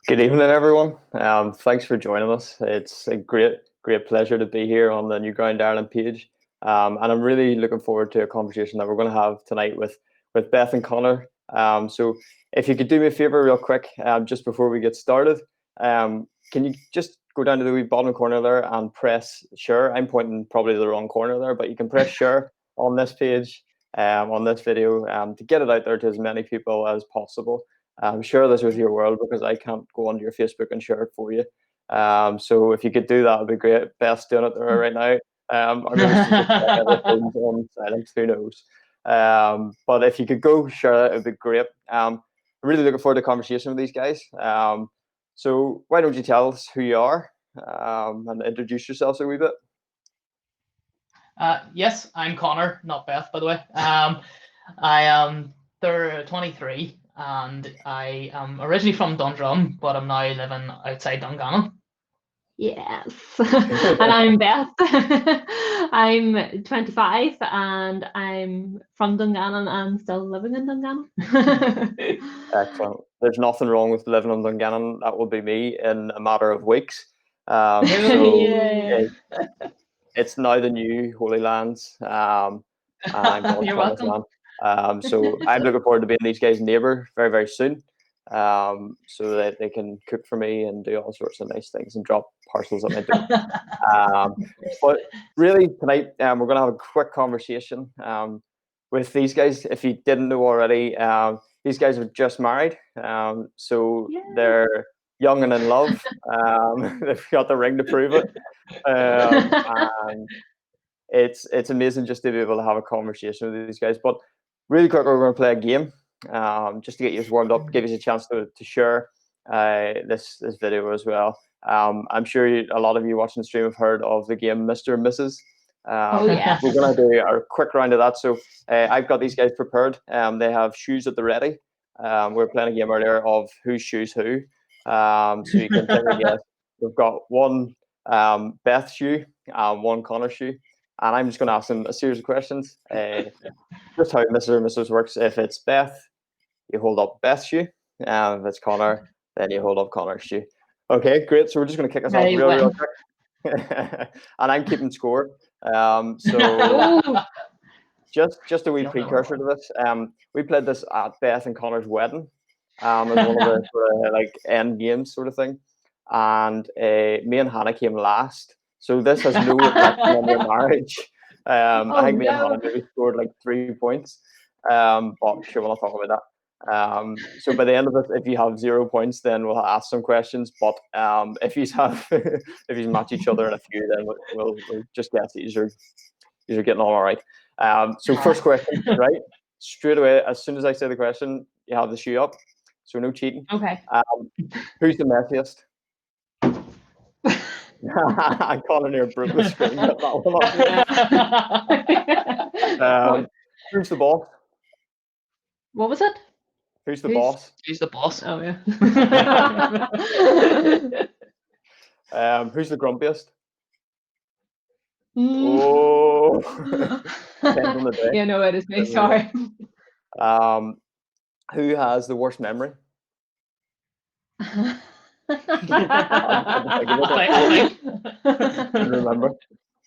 Good evening, everyone. Thanks for joining us. It's a great pleasure to be here on the New Ground Ireland page, and I'm really looking forward to a conversation that we're going to have tonight with Beth and Conor. So, if you could do me a favor, real quick, just before we get started, can you just go down to the wee bottom corner there and press share? I'm pointing probably to the wrong corner there, but you can press share on this page, on this video, to get it out there to as many people as possible. Share this with your world because I can't go onto your Facebook and share it for you. So if you could do that, would be great. Beth's doing it there right now. Or maybe she's just got her phones on silent, who knows? But if you could go share it, it'd be great. I'm really looking forward to a conversation with these guys. So why don't you tell us who you are and introduce yourselves a wee bit? Yes, I'm Conor, not Beth, by the way. I am 23 and I am originally from Dundrum, but I'm now living outside Dungannon. Yes, and I'm Beth. I'm 25 and I'm from Dungannon and still living in Dungannon. Excellent. There's nothing wrong with living in Dungannon. That will be me in a matter of weeks. It's now the new Holy Lands. And I'm You're welcome. So I'm looking forward to being these guys' neighbour very, very soon. So that they can cook for me and do all sorts of nice things and drop parcels at my door. But really tonight we're going to have a quick conversation with these guys. If you didn't know already, these guys are just married, so they're young and in love. They've got the ring to prove it, and it's amazing just to be able to have a conversation with these guys. But really quick, we're going to play a game. Just to get you warmed up, give you a chance to share this video as well. I'm sure a lot of you watching the stream have heard of the game Mr. and Mrs. Yeah. We're going to do a quick round of that. So I've got these guys prepared. They have shoes at the ready. We were playing a game earlier of whose shoes who. So you can take a guess. We've got one Beth shoe, one Conor shoe. And I'm just going to ask them a series of questions. Just how Mr. and Mrs. works. If it's Beth, you hold up Beth's shoe. If it's Conor, then you hold up Conor's shoe. Okay, great. So we're just going to kick us off real quick. And I'm keeping score. So just a wee precursor to this. We played this at Beth and Conor's wedding. As one of the sort of like end games sort of thing. And me and Hannah came last. So this has no reflection on your marriage. I think me and Hannah maybe scored like 3 points. But sure, we'll not talk about that. So by the end of it, if you have 0 points, then we'll ask some questions. But if you match each other in a few, then we'll just guess that you're getting on all right. So first question, right? Straight away, as soon as I say the question, you have the shoe up. So no cheating. Okay. Who's the messiest? I caught near broke the screen. Who's the boss? What was it? Who's the boss? Who's the boss? Oh yeah. Who's the grumpiest? Mm. Oh, depends on the day. Yeah, no, it is me. Sorry. Who has the worst memory? I Remember.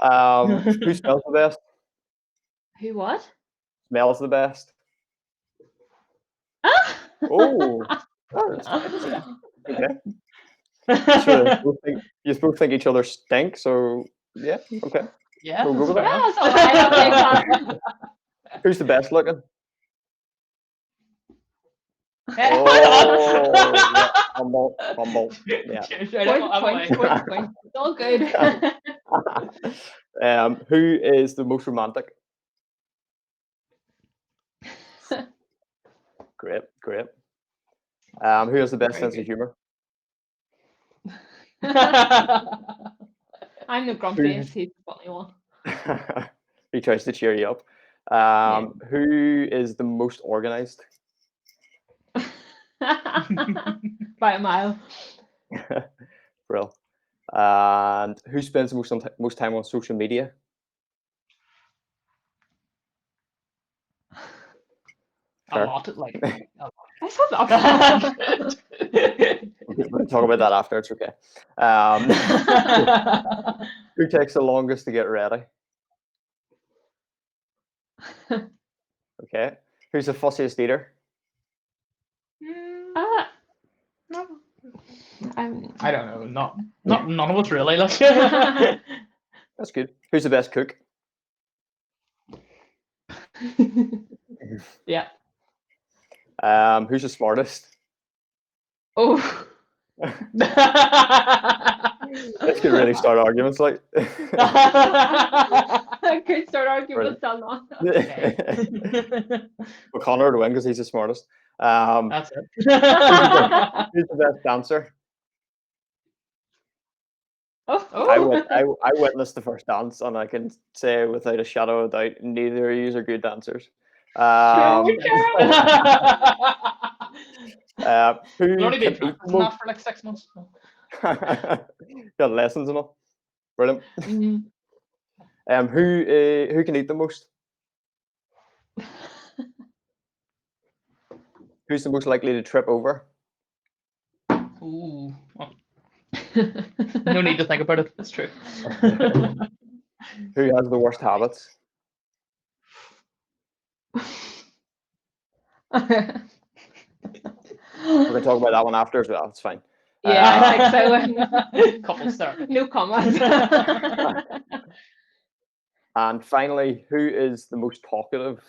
Who smells the best? Who what? Smells the best. Oh, okay. Sure, you both think each other stink, so yeah, okay. Yeah. We'll go with that. Yeah, so I don't think Who's the best looking? Oh, yeah. Humble. Yeah. Point. It's all good. Who is the most romantic? Great. Who has the best sense of humor? I'm the grumpiest. He's the funny one. He tries to cheer you up. Who is the most organized? By a mile. Brill. And who spends the most time on social media? A lot, like. I said that. talk about that after. It's okay. Who takes the longest to get ready? Okay. Who's the fussiest eater? No. I don't know. Not none of us really. Like. That's good. Who's the best cook? Yeah. Who's the smartest? Oh. This could really start arguments, like. I could start arguments on that. Well, Conor to win because he's the smartest. That's it. Who's the best dancer? Oh. I witnessed the first dance, and I can say without a shadow of doubt, neither of you are good dancers. True. Who We've only been can eat practicing that for like 6 months. Got lessons and all. Brilliant. Mm-hmm. Who can eat the most? Who's the most likely to trip over? Ooh. Oh, no need to think about it. That's true. Who has the worst habits? We're gonna talk about that one after as well. It's fine. Yeah, Couple start. no comment. And finally, who is the most talkative?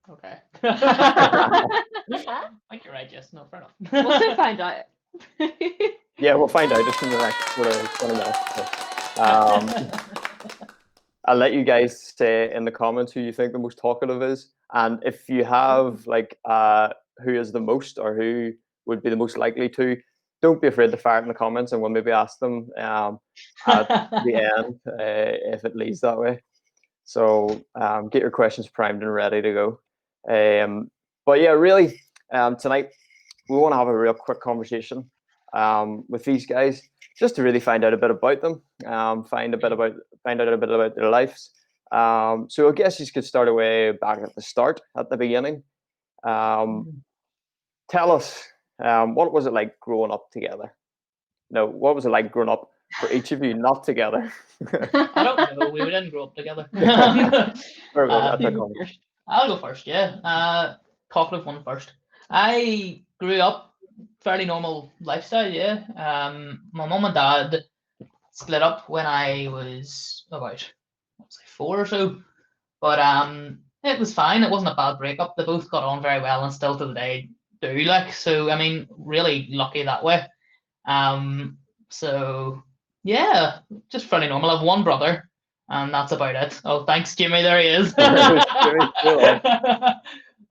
Okay. I think you're right, yes. No, fair enough. We'll soon find out. Yeah, we'll find out just in the next sort of 20 minutes. I'll let you guys say in the comments who you think the most talkative is, and if you have like who is the most or who would be the most likely to, don't be afraid to fire it in the comments, and we'll maybe ask them at the end if it leads that way. So get your questions primed and ready to go. But yeah, really, tonight we want to have a real quick conversation with these guys, just to really find out a bit about them, find out a bit about their lives. So I guess you could start away back at the start, at the beginning. Tell us, what was it like growing up together? No, what was it like growing up for each of you, not together? I don't know. We didn't grow up together. I'll go first. Yeah. Talkative one first. I grew up fairly normal lifestyle. Yeah. My mum and dad split up when I was about 4 or so, but it was fine. It wasn't a bad breakup. They both got on very well, and still to the day do. Like, so I mean, really lucky that way. So yeah, just fairly normal. I have one brother, and that's about it. Oh, thanks, Jimmy. There he is.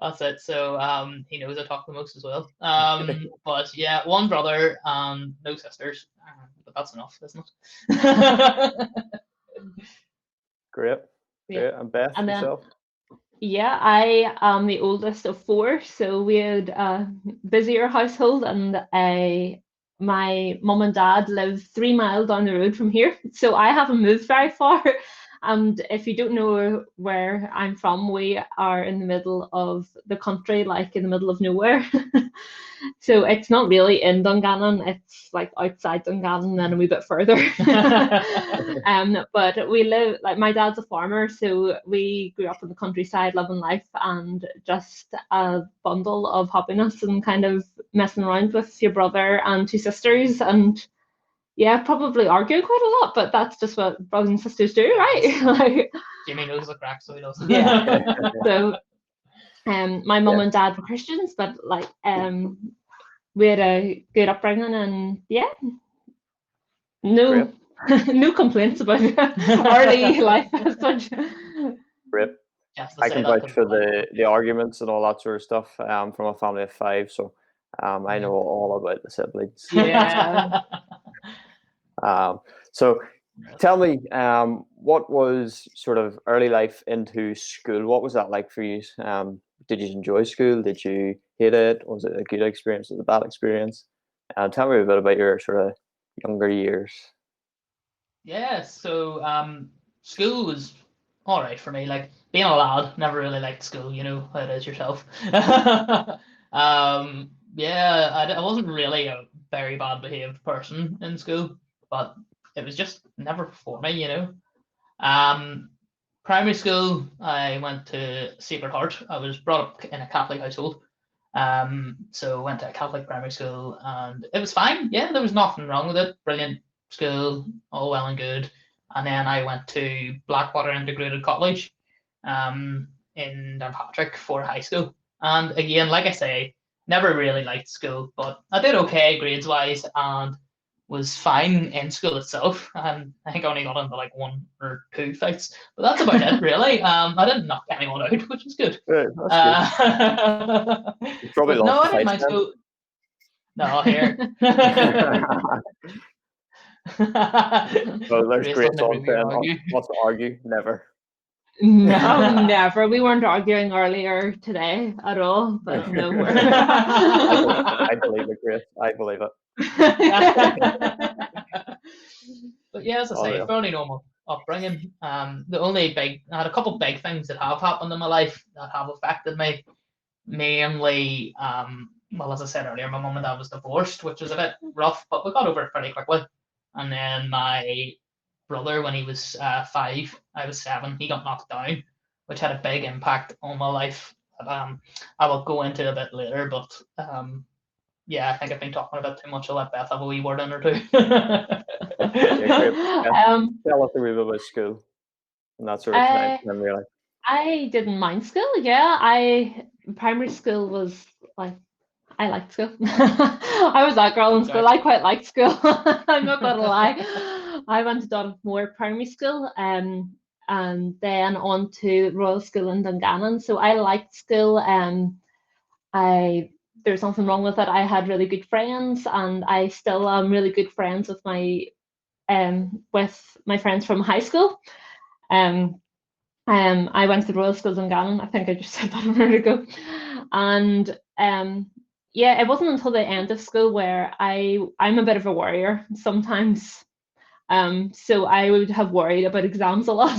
That's it. So he knows I talk the most as well. But yeah, one brother and no sisters. But that's enough, isn't it? Great. And Beth, and yourself? Yeah, I am the oldest of 4, so we had a busier household, and my mum and dad live 3 miles down the road from here, so I haven't moved very far. And if you don't know where I'm from, we are in the middle of the country, like in the middle of nowhere. So it's not really in Dungannon, it's like outside Dungannon and then a wee bit further. But we live, like my dad's a farmer, so we grew up in the countryside living life, and just a bundle of happiness and kind of messing around with your brother and 2 sisters, and yeah, probably argue quite a lot, but that's just what brothers and sisters do, right? Like, Jimmy knows the crack, so he knows. Yeah. So my mum and dad were Christians, but like we had a good upbringing, and yeah, no no complaints about early life as such. Great. I can vouch for the arguments and all that sort of stuff from a family of 5, so I know all about the siblings. Yeah. So tell me, what was sort of early life into school? What was that like for you? Did you enjoy school? Did you hate it? Was it a good experience? Was it a bad experience? Tell me a bit about your sort of younger years. Yeah, so school was all right for me. Like, being a lad, never really liked school. You know how it is yourself. yeah, I wasn't really a very bad behaved person in school, but it was just never for me, you know. Primary school, I went to Sacred Heart. I was brought up in a Catholic household. So went to a Catholic primary school and it was fine. Yeah, there was nothing wrong with it. Brilliant school, all well and good. And then I went to Blackwater Integrated College in Downpatrick for high school. And again, like I say, never really liked school, but I did okay grades wise and was fine in school itself. And I think I only got into like 1 or 2 fights, but that's about it really. I didn't knock anyone out, which was good. Yeah, that's good. You probably But no, lost I didn't mind the school. No, here. well, there's Grace Grace doesn't on agree with saying, argue. wants to argue. Never. No, never. We weren't arguing earlier today at all, but no. I believe it, Grace. I believe it. But yeah, as I say, fairly normal upbringing. I had a couple of big things that have happened in my life that have affected me. Mainly, well, as I said earlier, my mum and dad was divorced, which was a bit rough, but we got over it pretty quickly. And then my brother, when he was 5, I was 7, he got knocked down, which had a big impact on my life. I will go into a bit later, but yeah, I think I've been talking a bit too much. I'll let Beth have a wee word in or two. Tell us a wee bit about school and that sort of time, really. I didn't mind school. Primary school was like, I liked school. I was that girl in school. I quite liked school. I'm not gonna lie. I went to Donmore Primary School, and then on to Royal School in Dungannon. So I liked school. There's nothing wrong with it. I had really good friends, and I still am really good friends with my friends from high school. I went to the Royal School in Dungannon. I think I just said that a minute ago. And yeah, it wasn't until the end of school where I'm a bit of a worrier sometimes. So I would have worried about exams a lot,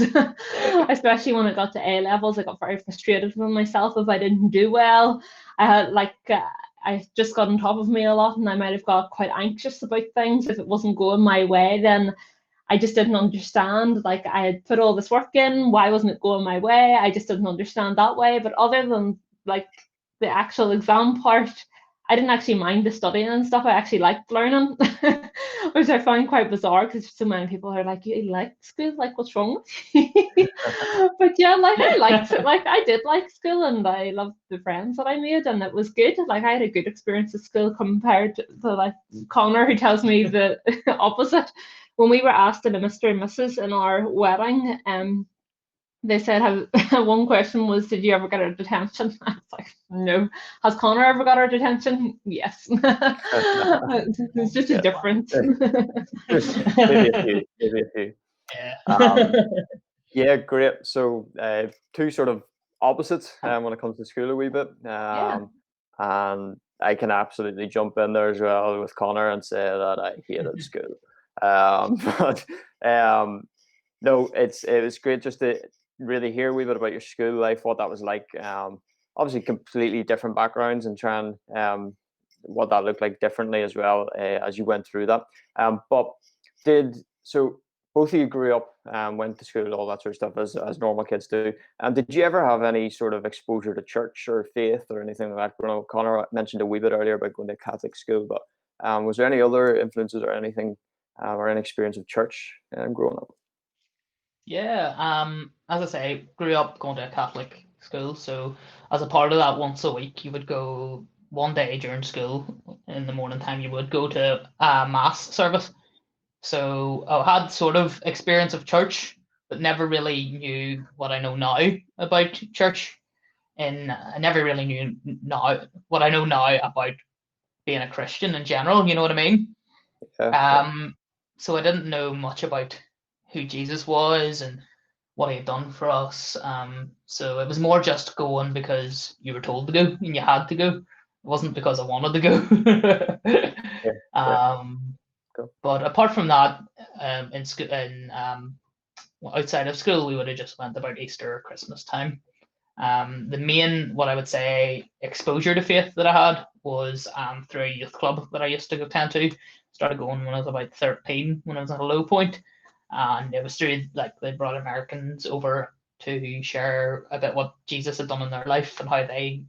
especially when it got to A levels. I got very frustrated with myself if I didn't do well. I had I just got on top of me a lot, and I might have got quite anxious about things if it wasn't going my way. Then I just didn't understand. Like, I had put all this work in, why wasn't it going my way? I just didn't understand that way. But other than like the actual exam part, I didn't actually mind the studying and stuff. I actually liked learning, which I found quite bizarre because so many people are like, "You like school? Like, what's wrong with you?" But yeah, like I liked it. Like, I did like school, and I loved the friends that I made, and it was good. Like, I had a good experience at school compared to like Conor, who tells me the opposite. When we were asked to be Mr. and Mrs. in our wedding, they said, one question was, did you ever get our detention? I was like, no. Has Conor ever got our detention? Yes. It's just a difference. Maybe a few. Yeah, great. So two sort of opposites when it comes to school a wee bit. And I can absolutely jump in there as well with Conor and say that I hated school. But no, it was great just to really hear a wee bit about your school life, what that was like. Obviously completely different backgrounds, and trying what that looked like differently as well as you went through that. But both of you grew up, went to school, all that sort of stuff as normal kids do. Did you ever have any sort of exposure to church or faith or anything like that? I know Conor mentioned a wee bit earlier about going to Catholic school, but was there any other influences or anything or any experience of church growing up? Yeah, as I say, grew up going to a Catholic school, so as a part of that, once a week you would go one day during school in the morning time. You would go to a mass service. So I had sort of experience of church, but never really knew what I know now about church, and I never really knew now what I know now about being a Christian in general. You know what I mean? So I didn't know much about who Jesus was and what he had done for us. So it was more just going because you were told to go and you had to go. It wasn't because I wanted to go. But apart from that, in school, outside of school, we would have just went about Easter or Christmas time. The main, what I would say, exposure to faith that I had was through a youth club that I used to go tend to. Started going when I was about 13, when I was at a low point, and it was through like they brought Americans over to share a bit what Jesus had done in their life and how they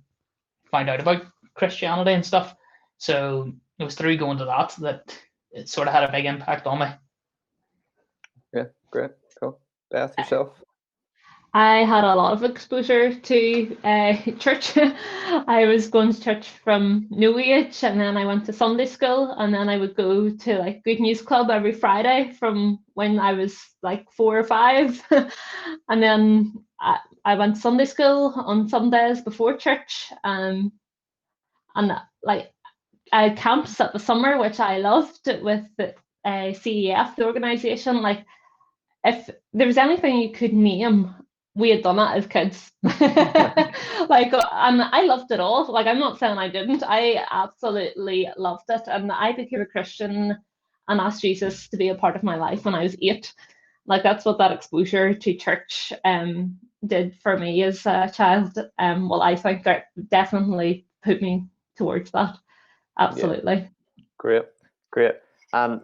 found out about Christianity and stuff. So it was through going to that it sort of had a big impact on me. Yeah, great, cool. Beth, yourself? I had a lot of exposure to church. I was going to church from no age, and then I went to Sunday school, and then I would go to like Good News Club every Friday from when I was like 4 or 5, and then I went to Sunday school on Sundays before church, and like I had camps at the summer, which I loved with the CEF, the organisation. Like if there was anything you could name, we had done it as kids. Like, and I loved it all. Like, I'm not saying I didn't. I absolutely loved it, and I became a Christian and asked Jesus to be a part of my life when I was 8. Like, that's what that exposure to church did for me as a child. Well, I think that definitely put me towards that. Absolutely. Yeah. Great.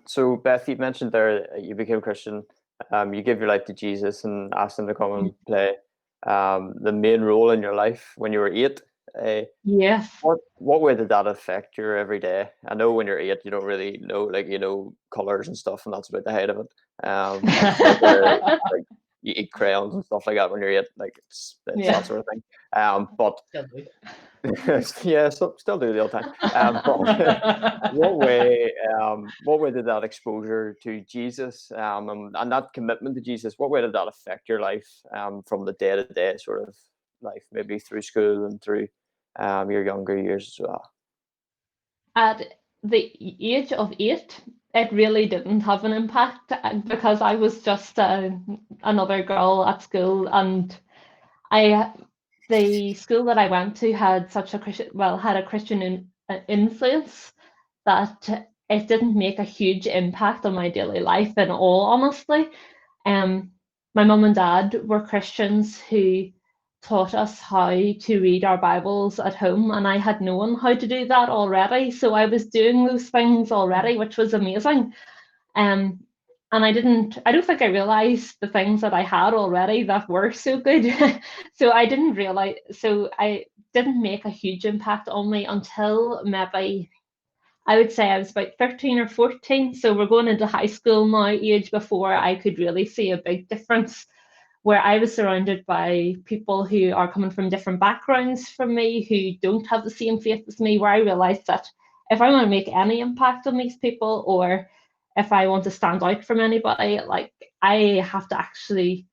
So Beth, you mentioned there you became a Christian. You give your life to Jesus and asked him to come and play the main role in your life when you were 8. Yes. What way did that affect your everyday? I know when you're 8, you don't really know, like, colors and stuff, and that's about the height of it. Like you eat crayons and stuff like that when you're 8, like it's that sort of thing. But yeah, still do the old time. But what way did that exposure to Jesus and that commitment to Jesus, what way did that affect your life from the day-to-day sort of life, maybe through school and through your younger years as well? At the age of 8, it really didn't have an impact because I was just another girl at school, and the school that I went to had such a Christian influence that it didn't make a huge impact on my daily life in all honesty. My mum and dad were Christians who taught us how to read our Bibles at home, and I had known how to do that already. So I was doing those things already, which was amazing. And I don't think I realized the things that I had already that were so good. So I didn't make a huge impact on me until maybe I would say I was about 13 or 14. So we're going into high school now age before I could really see a big difference, where I was surrounded by people who are coming from different backgrounds from me, who don't have the same faith as me, where I realized that if I want to make any impact on these people, or if I want to stand out from anybody, like I have to actually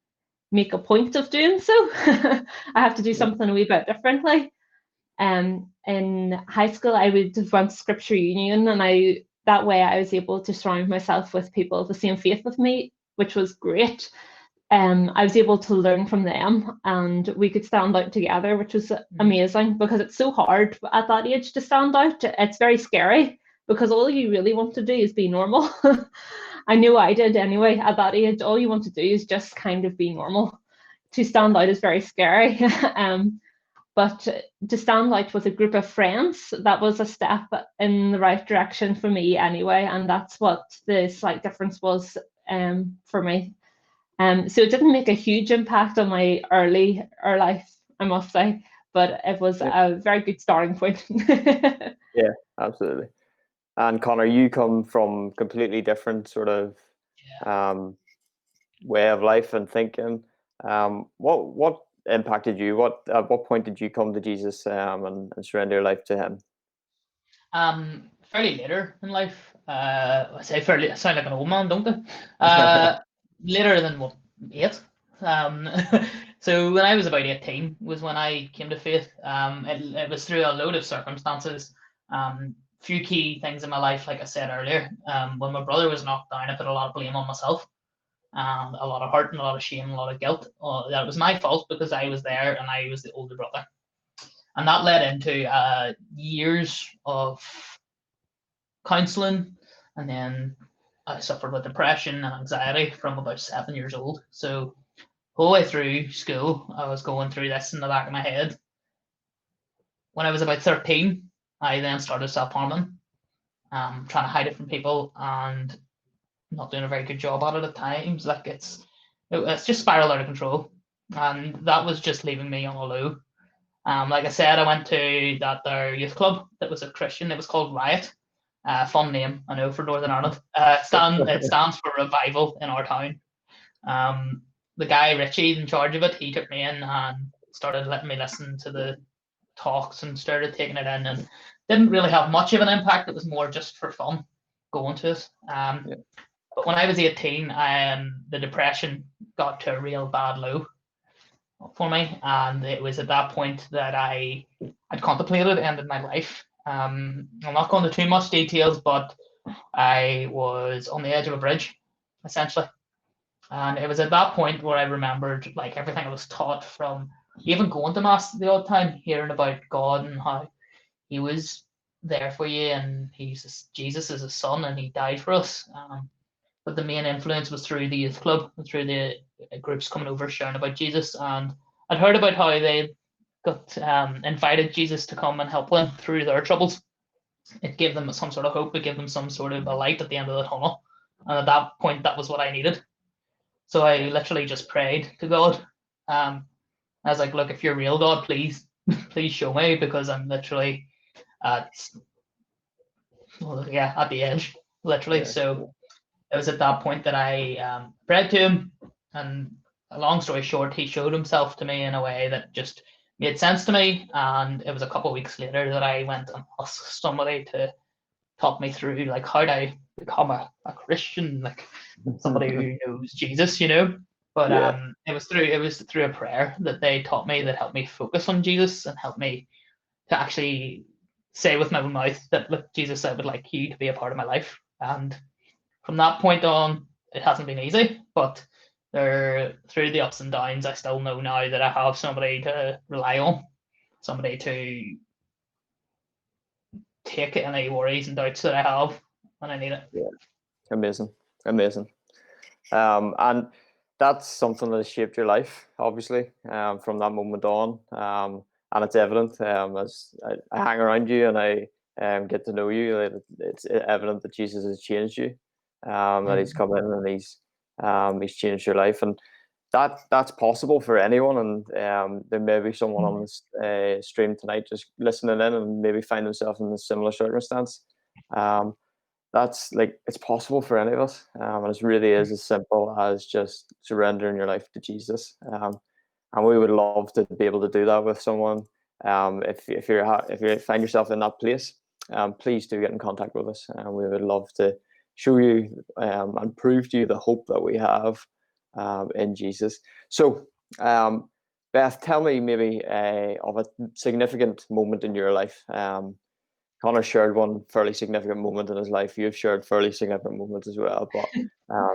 make a point of doing so. I have to do something a wee bit differently. In high school, I would have went to Scripture Union, and that way I was able to surround myself with people of the same faith with me, which was great. I was able to learn from them, and we could stand out together, which was amazing, because it's so hard at that age to stand out. It's very scary because all you really want to do is be normal. I knew I did anyway at that age. All you want to do is just kind of be normal. To stand out is very scary. But to stand out with a group of friends, that was a step in the right direction for me anyway, and that's what the slight difference was for me. So it didn't make a huge impact on my early life, I must say, but it was a very good starting point. Yeah, absolutely. And Conor, you come from completely different sort of way of life and thinking. What impacted you? At what point did you come to Jesus and surrender your life to him? Fairly later in life. I say fairly. I sound like an old man, don't I? Later than what, 8. So when I was about 18 was when I came to faith. It was through a load of circumstances. Few key things in my life, like I said earlier. When my brother was knocked down, I put a lot of blame on myself, and a lot of hurt and a lot of shame and a lot of guilt. That was my fault because I was there and I was the older brother. And that led into years of counselling, and then I suffered with depression and anxiety from about 7 years old. So the whole way through school, I was going through this in the back of my head. When I was about 13, I then started self-harming, trying to hide it from people and not doing a very good job at it at times. Like it's just spiraled out of control, and that was just leaving me on a low. Like I said, I went to their youth club that was a Christian. It was called Riot. Fun name, I know, for Northern Ireland. It stands for revival in our town. The guy Richie in charge of it, he took me in and started letting me listen to the talks and started taking it in, and didn't really have much of an impact. It was more just for fun going to it. But when I was 18, the depression got to a real bad low for me, and it was at that point that I had contemplated ending my life. I'm not going into too much details, but I was on the edge of a bridge, essentially. And it was at that point where I remembered like everything I was taught from even going to mass the odd time, hearing about God and how he was there for you, and Jesus is his son and he died for us. But the main influence was through the youth club and through the groups coming over sharing about Jesus. And I'd heard about how they got invited Jesus to come and help them through their troubles. It gave them some sort of hope. It gave them some sort of a light at the end of the tunnel. And at that point, that was what I needed. So I literally just prayed to God. I was like, look, if you're real, God, please show me, because I'm literally at the edge, literally. Yeah. So it was at that point that I prayed to him, and a long story short, he showed himself to me in a way that just made sense to me. And it was a couple of weeks later that I went and asked somebody to talk me through like how do I become a Christian, like somebody who knows Jesus, you know. But it was through a prayer that they taught me, that helped me focus on Jesus and helped me to actually say with my own mouth that, look, Jesus, I would like you to be a part of my life. And from that point on, it hasn't been easy, but through the ups and downs, I still know now that I have somebody to rely on, somebody to take any worries and doubts that I have when I need it. Yeah, amazing. And that's something that has shaped your life, obviously, from that moment on. And it's evident as I hang around you and I get to know you, it's evident that Jesus has changed you, that he's come in and he's changed your life. And that's possible for anyone. And there may be someone on this stream tonight just listening in and maybe find themselves in a similar circumstance. That's like, it's possible for any of us, and it really is as simple as just surrendering your life to Jesus. And we would love to be able to do that with someone. If you find yourself in that place, please do get in contact with us, and we would love to show you and prove to you the hope that we have in Jesus. So, Beth, tell me maybe of a significant moment in your life. Conor shared one fairly significant moment in his life. You've shared fairly significant moments as well, but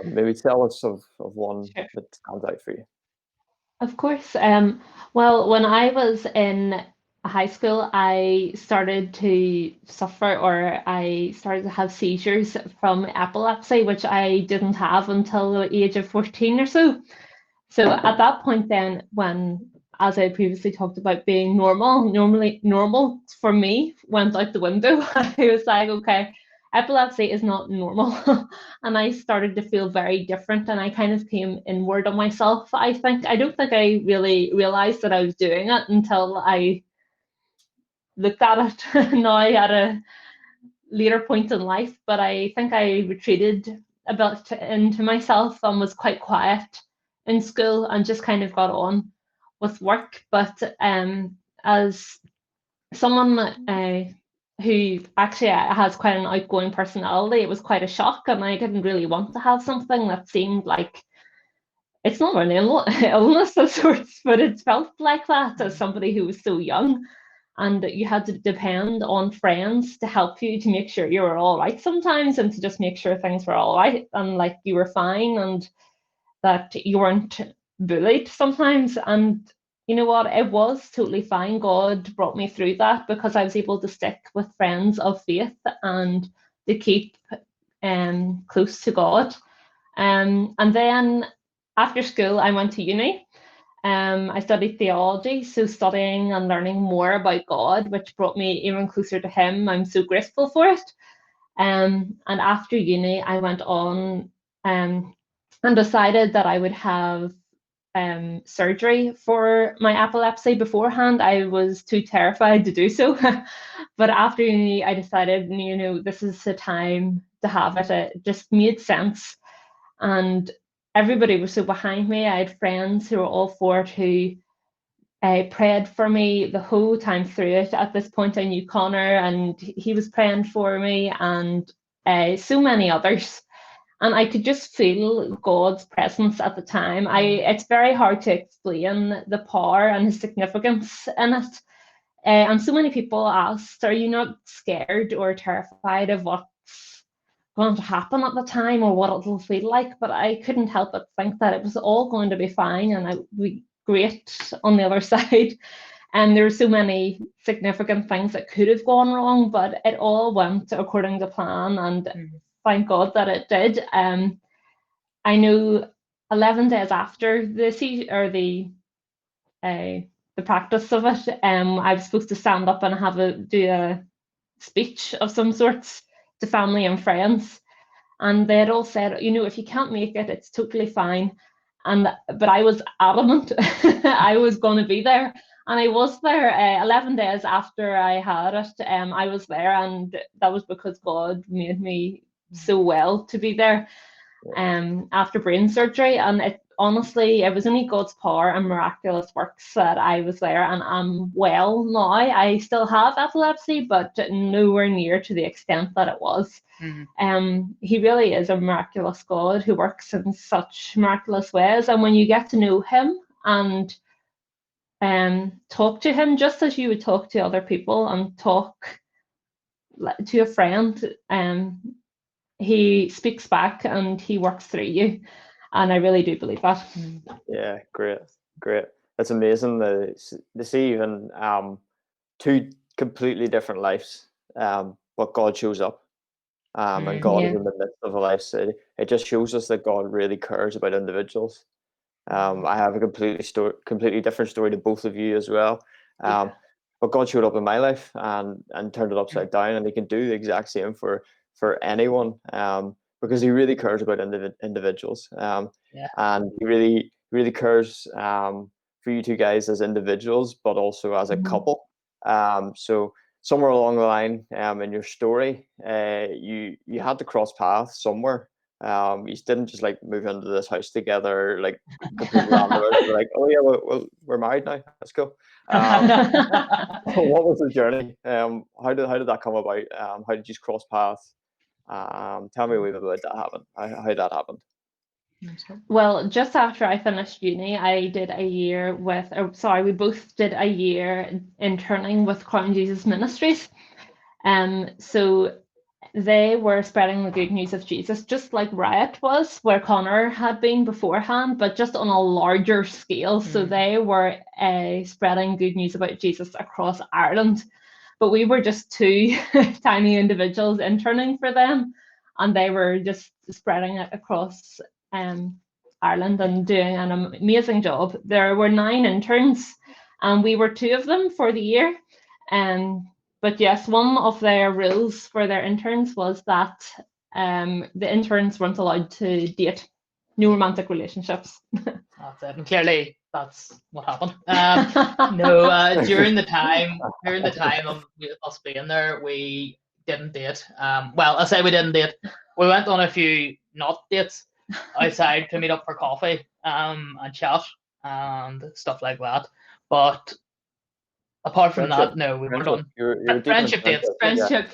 maybe tell us of one that stands out for you. Of course. Well, when I was in high school, I started to suffer, or I started to have seizures from epilepsy, which I didn't have until the age of 14 or so. So at that point then, when, as I previously talked about, being normal for me went out the window. I was like, okay, epilepsy is not normal. And I started to feel very different, and I kind of came inward on myself. I don't think I really realized that I was doing it until I looked at it now at a later point in life. But I think I retreated a bit into myself and was quite quiet in school and just kind of got on with work. But as someone who actually has quite an outgoing personality, it was quite a shock, and I didn't really want to have something that seemed like, it's not an illness of sorts, but it felt like that as somebody who was so young, and you had to depend on friends to help you to make sure you were all right sometimes, and to just make sure things were all right and like you were fine and that you weren't bullied sometimes. And you know what? It was totally fine. God brought me through that because I was able to stick with friends of faith and to keep close to God. And then after school, I went to uni. I studied theology, so studying and learning more about God, which brought me even closer to Him. I'm so grateful for it. And after uni, I went on and decided that I would have surgery for my epilepsy beforehand. I was too terrified to do so. But after uni, I decided, this is the time to have it. It just made sense. And everybody was so behind me. I had friends who were all for it, who prayed for me the whole time through it. At this point, I knew Conor, and he was praying for me, and so many others. And I could just feel God's presence at the time. It's very hard to explain the power and the significance in it. And so many people asked, "Are you not scared or terrified of what's going to happen at the time, or what it'll feel like?" But I couldn't help but think that it was all going to be fine, and it would be great on the other side. And there were so many significant things that could have gone wrong, but it all went according to plan, and thank God that it did. I know 11 days after the practice of it, I was supposed to stand up and do a speech of some sorts to family and friends, and they had all said, if you can't make it, it's totally fine. But I was adamant I was going to be there, and I was there 11 days after I had it. I was there, and that was because God made me so well to be there after brain surgery. And it was only God's power and miraculous works that I was there, and I'm well now. I still have epilepsy, but nowhere near to the extent that it was. He really is a miraculous God who works in such miraculous ways. And when you get to know Him and talk to Him just as you would talk to other people and talk to a friend, He speaks back and He works through you. And I really do believe that. Yeah, great. It's amazing to see even two completely different lives, but God shows up. And God is in the midst of a life. So it just shows us that God really cares about individuals. I have a completely different story to both of you as well. But God showed up in my life and turned it upside down, and He can do the exact same for anyone, because He really cares about individuals. And He really cares for you two guys as individuals, but also as a couple. So somewhere along the line in your story, you had to cross paths somewhere. You didn't just like move into this house together like completely random. Like, oh yeah, well, we're married now. Let's go. What was the journey? How did that come about? How did you cross paths? Tell me a wee bit about that happen. How that happened. Well, just after I finished uni, we both did a year interning with Crown Jesus Ministries. So they were spreading the good news of Jesus, just like Riot was, where Conor had been beforehand, but just on a larger scale. So they were spreading good news about Jesus across Ireland. But we were just two tiny individuals interning for them, and they were just spreading it across Ireland and doing an amazing job. There were 9 interns, and we were 2 of them for the year. But yes, one of their rules for their interns was that the interns weren't allowed to date, no romantic relationships. That's it, and clearly that's what happened. During the time of us being there, we didn't date. Well, I say we didn't date. We went on a few not dates outside to meet up for coffee and chat and stuff like that. But apart from that, no, we weren't on friendship dates. Friendship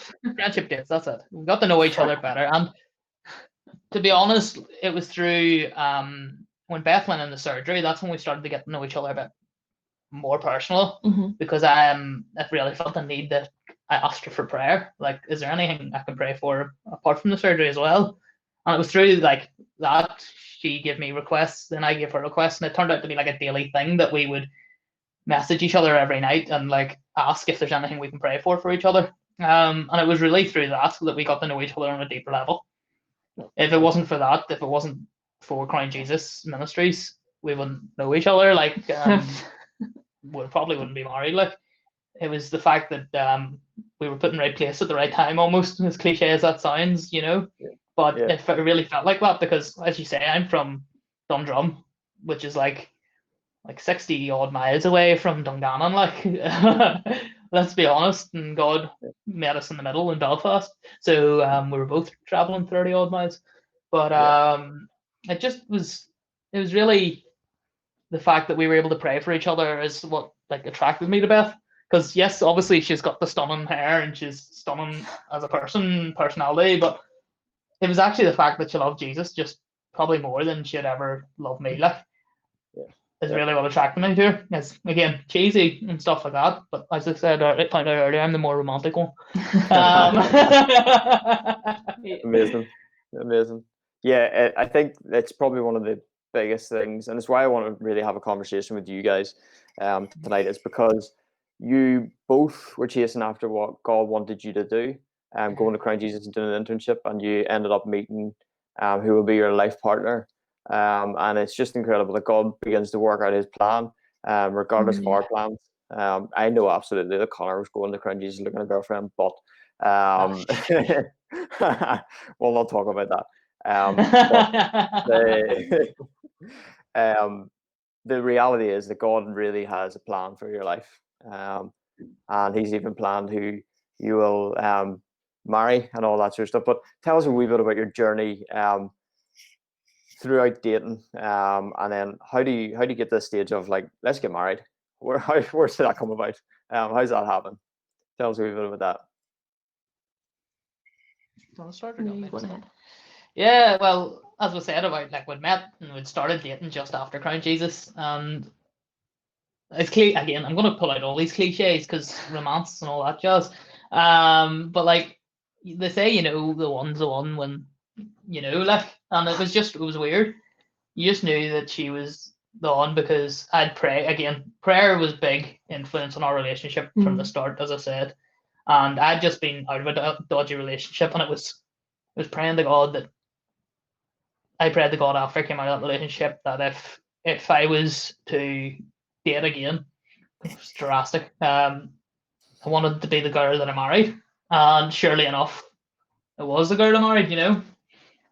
dates. That's it. We got to know each other better, and to be honest, it was through when Beth went into surgery. That's when we started to get to know each other a bit more personal, because I really felt the need that I asked her for prayer. Like, is there anything I can pray for apart from the surgery as well? And it was through like that she gave me requests, then I gave her requests, and it turned out to be like a daily thing that we would message each other every night and like ask if there's anything we can pray for each other. And it was really through that we got to know each other on a deeper level. If it wasn't for that, if it wasn't for Crown Jesus Ministries, we wouldn't know each other. Like, we probably wouldn't be married. Like, it was the fact that we were put in the right place at the right time, almost, as cliche as that sounds, you know. But it really felt like that because, as you say, I'm from Dundrum, which is like 60 odd miles away from Dungannon. Like, let's be honest, and God met us in the middle in Belfast. So we were both traveling 30 odd miles. But it was really the fact that we were able to pray for each other is what like attracted me to Beth. Because yes, obviously she's got the stunning hair and she's stunning as a personality, but it was actually the fact that she loved Jesus just probably more than she'd ever loved me. Like, is really what attracted me to her. It's again cheesy and stuff like that, but as I said, I found out earlier, I'm the more romantic one. Amazing. Yeah, I think that's probably one of the biggest things, and it's why I want to really have a conversation with you guys tonight. Is because you both were chasing after what God wanted you to do, going to Crown Jesus and doing an internship, and you ended up meeting who will be your life partner. And it's just incredible that God begins to work out his plan, regardless of our plans. I know absolutely that Conor was going to Crown Jesus looking at a girlfriend, but we'll not talk about that. The reality is that God really has a plan for your life, and he's even planned who you will marry and all that sort of stuff. But tell us a wee bit about your journey throughout dating, and then how do you get to the stage of like, let's get married? Where did that come about? How's that happen? Tell us a wee bit about that. Want to start? Yeah, well, as we said about like we'd met and we'd started dating just after Crown Jesus, and it's again, I'm going to pull out all these cliches because romance and all that jazz. But like they say, you know, the one's the one when you know, like, and it was weird. You just knew that she was the one because I'd pray again. Prayer was big influence on our relationship from the start, as I said, and I'd just been out of a dodgy relationship, and it was praying to God that I prayed to God after I came out of that relationship that if I was to date again, it was drastic. I wanted to be the girl that I married, and surely enough, it was the girl I married. You know,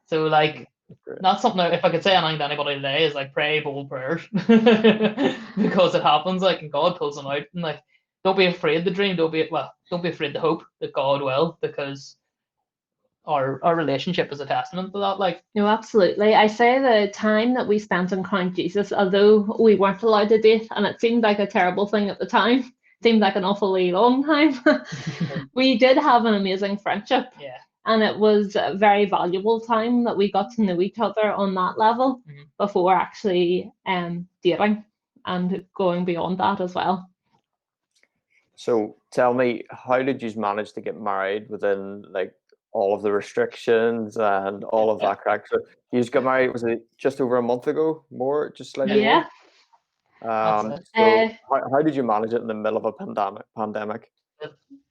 so like. Not something that if I could say anything to anybody today is like pray bold prayers because it happens like and God pulls them out and like don't be afraid to dream, don't be afraid to hope that God will, because our relationship is a testament to that. Like, no, absolutely. I say the time that we spent in Crown Jesus, although we weren't allowed to date and it seemed like a terrible thing at the time, seemed like an awfully long time. We did have an amazing friendship. Yeah. And it was a very valuable time that we got to know each other on that level before actually dating and going beyond that as well. So tell me, how did you manage to get married within like all of the restrictions and all of that crack? So you just got married, was it just over a month ago? More, just slightly more? So how did you manage it in the middle of a pandemic?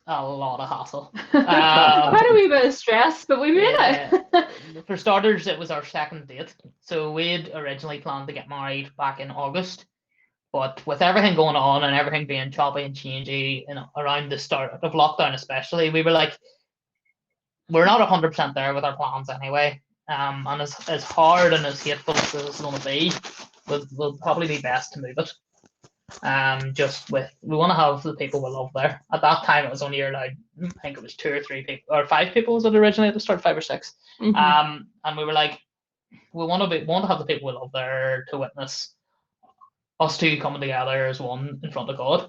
A lot of hassle. Quite a wee bit of stress, but we made it. For starters, it was our second date. So we'd originally planned to get married back in August, but with everything going on and everything being choppy and changey, you know, around the start of lockdown especially, we were like, we're not 100% there with our plans anyway. And as hard and as hateful as it's going to be, we'll probably be best to move it. We want to have the people we love there. At that time, it was only allowed, I think it was 2 or 3 people, or 5 people was it originally at the start, 5 or 6. And we were like, we want to have the people we love there to witness us two coming together as one in front of God.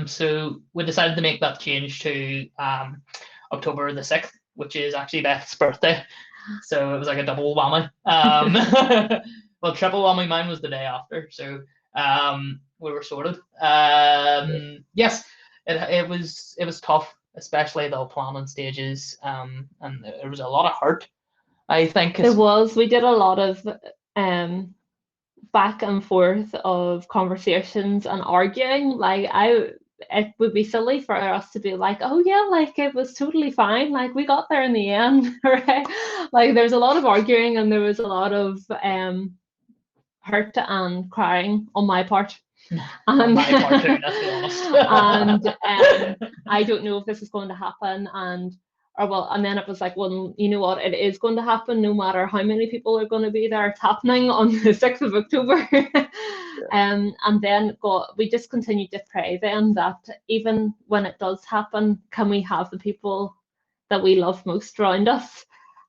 So we decided to make that change to October the 6th, which is actually Beth's birthday. So it was like a double whammy. Well, triple whammy. Mine was the day after. So we were sorted. Yes, it was tough, especially the planning stages, and there was a lot of hurt. I think there was. We did a lot of back and forth of conversations and arguing. Like it would be silly for us to be like, oh yeah, like it was totally fine. Like we got there in the end, right? Like there's a lot of arguing and there was a lot of hurt and crying on my part. On my part too, let's be honest. And I don't know if this is going to happen, and then it was like, well, you know what, it is going to happen no matter how many people are going to be there. It's happening on the 6th of October. And then we just continued to pray then that even when it does happen, can we have the people that we love most around us?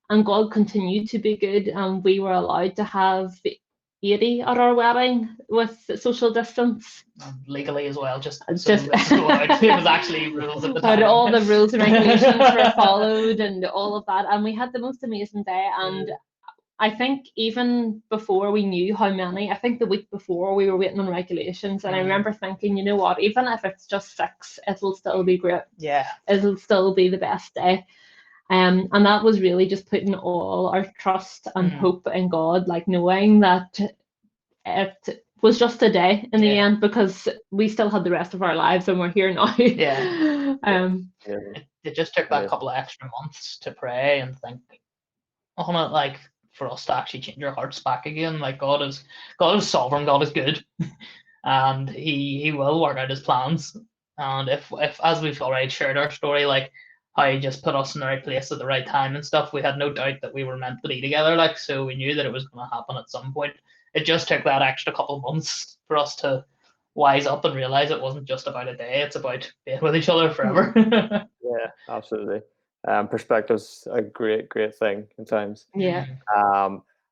And God continued to be good, and we were allowed to have 80 at our wedding with social distance. And legally as well, just it was actually rules at the time. All the rules and regulations were followed and all of that, and we had the most amazing day. And I think even before we knew how many, I think the week before we were waiting on regulations, and I remember thinking, you know what, even if it's just 6, it'll still be great. Yeah, it'll still be the best day. And that was really just putting all our trust and hope in God, like knowing that it was just a day in the end, because we still had the rest of our lives and we're here now. It just took that couple of extra months to pray and think on it, like for us to actually change our hearts back again. Like God is sovereign, God is good, and He will work out His plans. And if as we've already shared our story, like how He just put us in the right place at the right time and stuff, we had no doubt that we were meant to be together. Like, so we knew that it was going to happen at some point. It just took that extra couple of months for us to wise up and realize it wasn't just about a day; it's about being with each other forever. Yeah, absolutely. Perspective's a great thing at times. Yeah.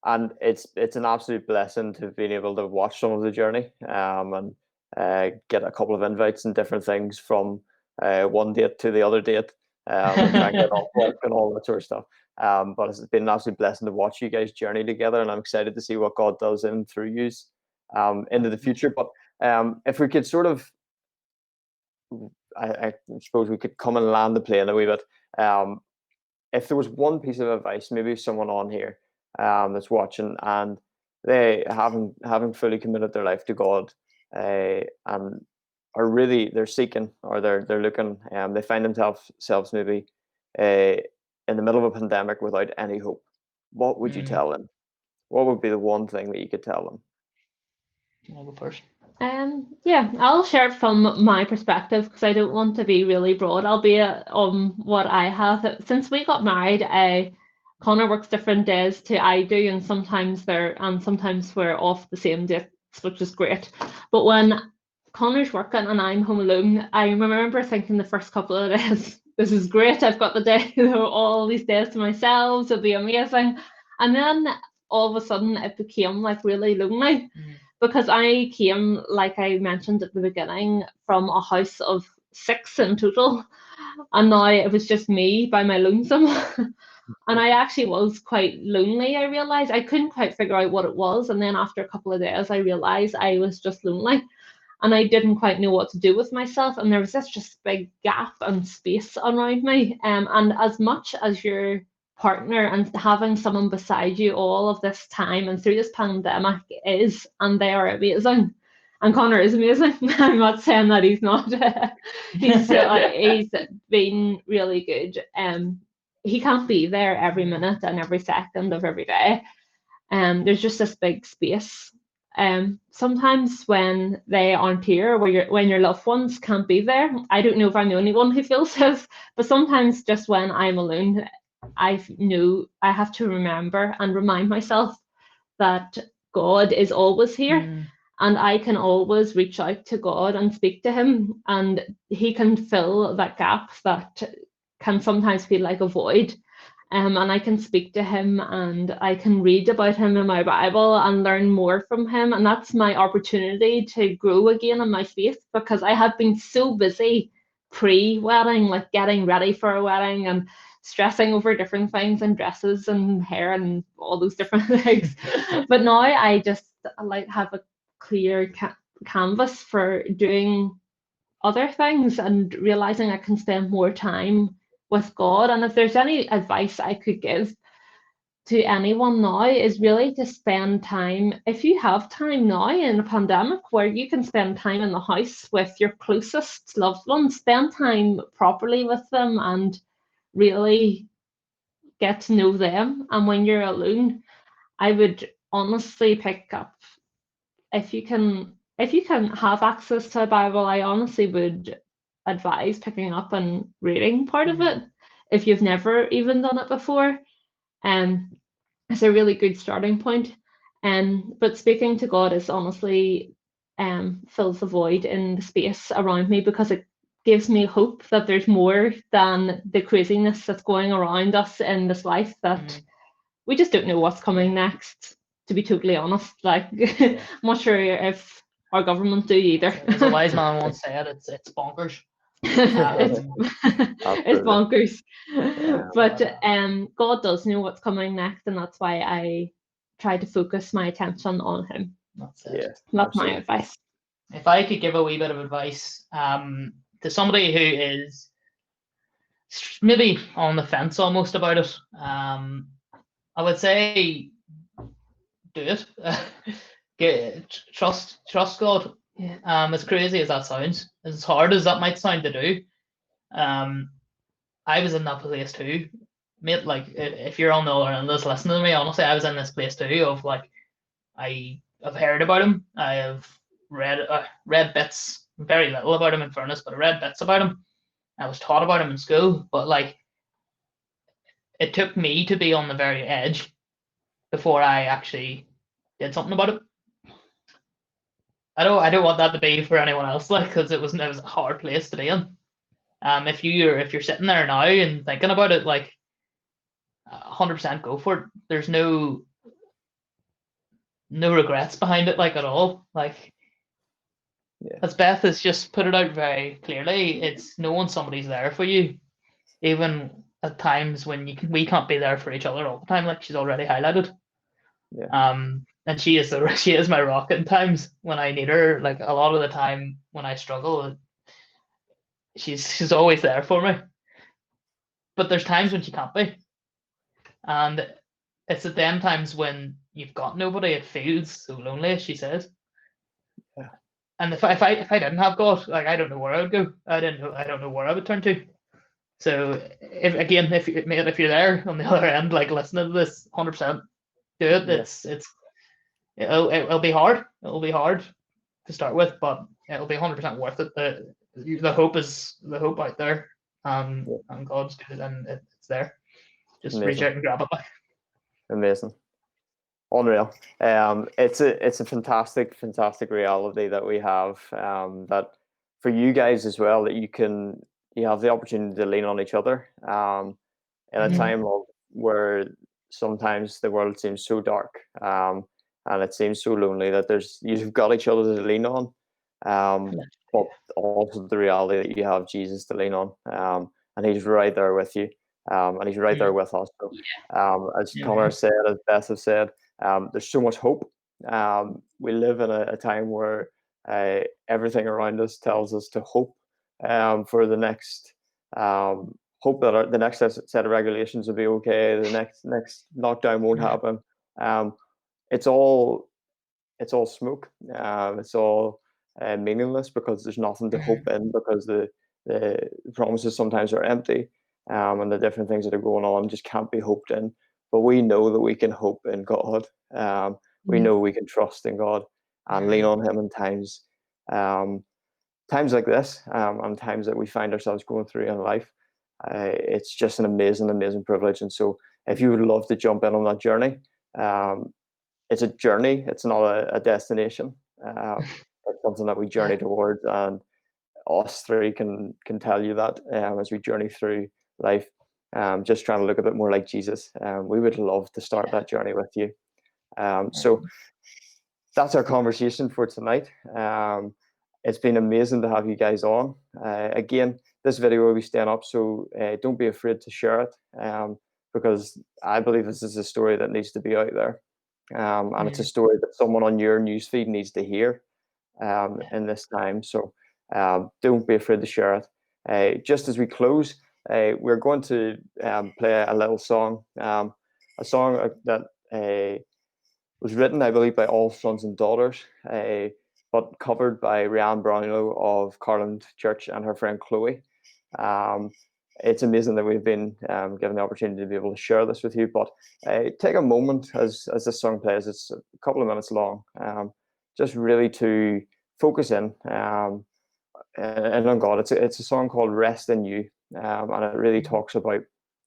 And it's an absolute blessing to have been able to watch some of the journey, and get a couple of invites and different things from one date to the other date, and try and get off work and all that sort of stuff. But it's been an absolute blessing to watch you guys journey together, and I'm excited to see what God does in and through you into the future. But if we could sort of, I suppose we could come and land the plane a wee bit. If there was one piece of advice, maybe someone on here that's watching and they haven't fully committed their life to God, and are really, they're seeking, or they're looking, they find themselves maybe in the middle of a pandemic without any hope, what would you tell them? What would be the one thing that you could tell them? I'll go first. I'll share it from my perspective because I don't want to be really broad, albeit on what I have. Since we got married, Conor works different days to I do, and sometimes we're off the same dates, which is great. But when Conor's working and I'm home alone, I remember thinking the first couple of days, this is great, I've got the day, all these days to myself, it'll be amazing. And then all of a sudden it became like really lonely. Because I came, like I mentioned at the beginning, from a house of 6 in total, and now it was just me by my lonesome. And I actually was quite lonely, I realised. I couldn't quite figure out what it was, and then after a couple of days I realised I was just lonely, and I didn't quite know what to do with myself, and there was this just big gap and space around me. And as much as your partner and having someone beside you all of this time and through this pandemic is, and they are amazing, and Conor is amazing. I'm not saying that he's not. He's been really good. He can't be there every minute and every second of every day. There's just this big space. Sometimes when they aren't here, when your loved ones can't be there, I don't know if I'm the only one who feels this, but sometimes just when I'm alone, I know I have to remember and remind myself that God is always here, and I can always reach out to God and speak to Him, and He can fill that gap that can sometimes feel like a void. And I can speak to Him, and I can read about Him in my Bible and learn more from Him, and that's my opportunity to grow again in my faith, because I had been so busy pre-wedding, like getting ready for a wedding and stressing over different things and dresses and hair and all those different things. But now I just like have a clear canvas for doing other things and realizing I can spend more time with God. And if there's any advice I could give to anyone now, is really to spend time, if you have time now in a pandemic where you can spend time in the house with your closest loved ones, spend time properly with them and really get to know them. And when you're alone, I would honestly pick up if you can have access to a Bible, I honestly would advise picking up and reading part of it if you've never even done it before. It's a really good starting point. But speaking to God is honestly fills the void in the space around me, because it gives me hope that there's more than the craziness that's going around us in this life, that we just don't know what's coming next, to be totally honest. Like, I'm not sure if our government do either. As a wise man once said, it's bonkers. it's bonkers. Yeah. But God does know what's coming next, and that's why I try to focus my attention on him. That's it. Yeah, That's absolutely. my advice. If I could give a wee bit of advice to somebody who is maybe on the fence almost about it, I would say do it. Trust God. As crazy as that sounds, as hard as that might sound to do, I was in that place too, mate. Like, if you're on the other end just listening to me, honestly, I was in this place too of like, I've heard about him, I have read bits, very little about him in fairness, but I read bits about him. I was taught about him in school, but like, it took me to be on the very edge before I actually did something about it. I don't want that to be for anyone else, like, because it was a hard place to be in. If you're sitting there now and thinking about it, like, 100% go for it. There's no regrets behind it, like, at all. Like, as Beth has just put it out very clearly, it's knowing somebody's there for you, even at times when we can't be there for each other all the time, like she's already highlighted. And she is my rock in times when I need her. Like, a lot of the time when I struggle, she's always there for me. But there's times when she can't be, and it's at them times when you've got nobody, it feels so lonely, as she says. Yeah. And if I didn't have God, like, I don't know where I would go. I don't know where I would turn to. So if you're there on the other end, like, listening to this, 100% do it. It'll be hard. It'll be hard to start with, but it'll be 100% worth it. The hope out there, and God's good, and it's there. Just reach out and grab it. Amazing. Unreal. It's a fantastic reality that we have, that for you guys as well, that you have the opportunity to lean on each other in a time where sometimes the world seems so dark, and it seems so lonely, that you've got each other to lean on, but also the reality that you have Jesus to lean on, and he's right there with you, and he's right there with us. So, as Conor said, as Beth has said, there's so much hope. We live in a time where everything around us tells us to hope for the next, hope that the next set of regulations will be okay. The next lockdown won't happen. It's all smoke. It's all meaningless, because there's nothing to hope in, because the promises sometimes are empty, and the different things that are going on just can't be hoped in. But we know that we can hope in God. We know we can trust in God and lean on him in times like this, and times that we find ourselves going through in life. It's just an amazing privilege. And so if you would love to jump in on that journey, it's a journey. It's not a destination. It's something that we journey towards, and us three can tell you that as we journey through life, just trying to look a bit more like Jesus. We would love to start that journey with you. So that's our conversation for tonight. It's been amazing to have you guys on. Again, this video will be staying up, so don't be afraid to share it, because I believe this is a story that needs to be out there. And it's a story that someone on your newsfeed needs to hear in this time. So don't be afraid to share it. Just as we close, we're going to play a little song, a song that was written, I believe, by All Sons and Daughters, but covered by Rianne Brownlow of Carland Church and her friend Chloe. It's amazing that we've been given the opportunity to be able to share this with you. But take a moment as this song plays. It's a couple of minutes long. just really to focus in and on God. It's a song called "Rest in You," and it really talks about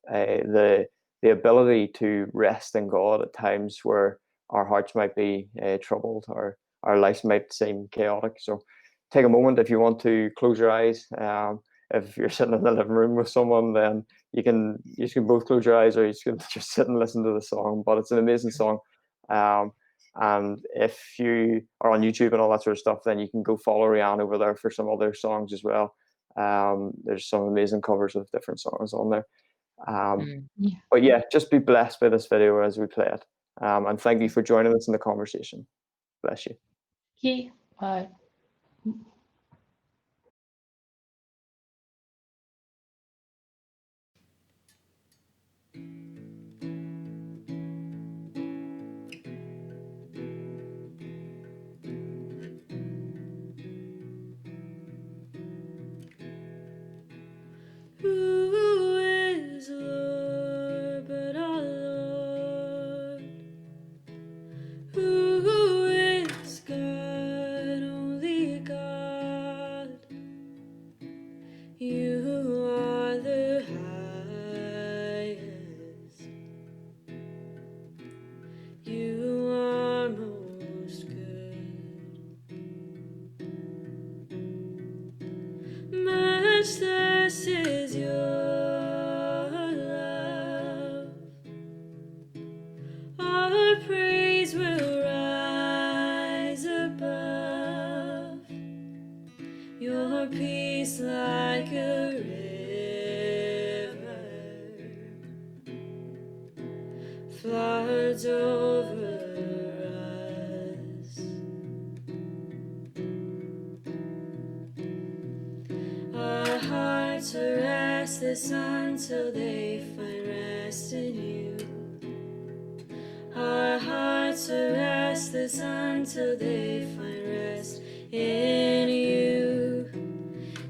the ability to rest in God at times where our hearts might be troubled, or our lives might seem chaotic. So take a moment if you want to close your eyes. If you're sitting in the living room with someone, then you can both close your eyes, or you can just sit and listen to the song. But it's an amazing song. And if you are on YouTube and all that sort of stuff, then you can go follow Rianne over there for some other songs as well. There's some amazing covers of different songs on there. But yeah, just be blessed by this video as we play it. And thank you for joining us in the conversation. Bless you. Okay. Bye. Who is Lord but our Lord? Who is God, only God? You are the highest. You are most good. Matchless is your love. Our praise will rise above. Your peace like a river floods over us. Our hearts are restless until they find rest in you. Our hearts are restless until they find rest in you.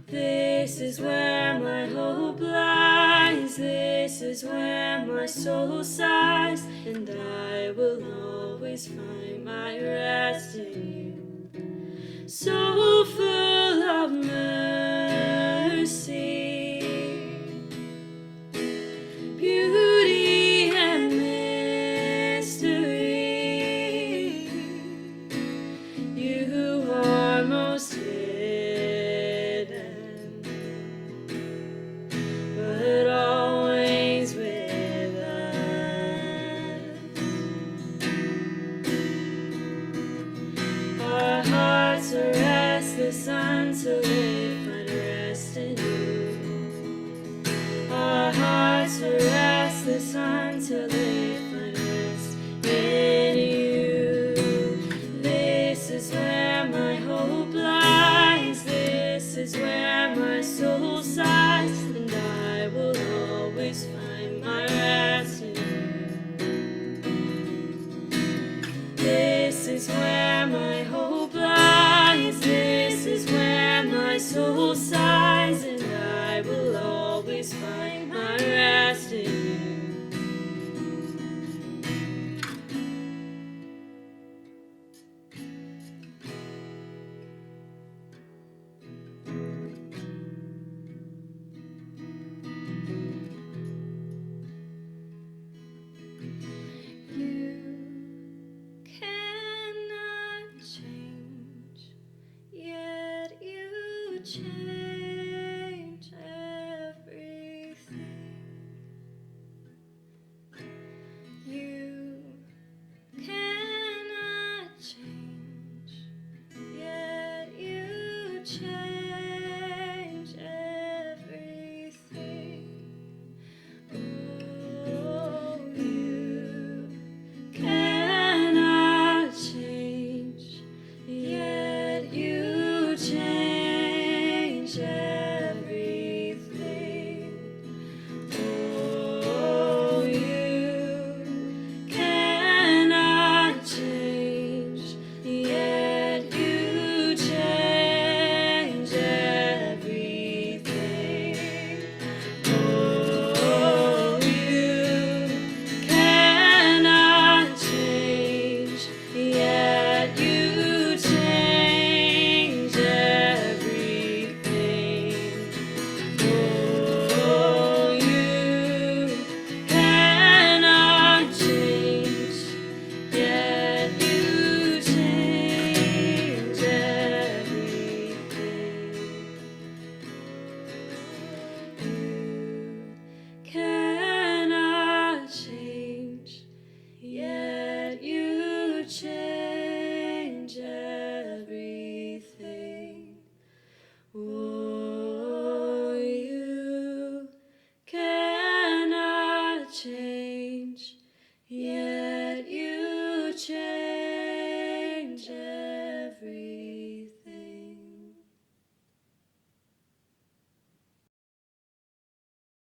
This is where my hope lies. This is where my soul sighs, and I will always find my rest in you. So full of mercy, beauty and mystery. You are most hidden, but always with us. Our hearts are restless until they find rest in you. Our hearts are restless until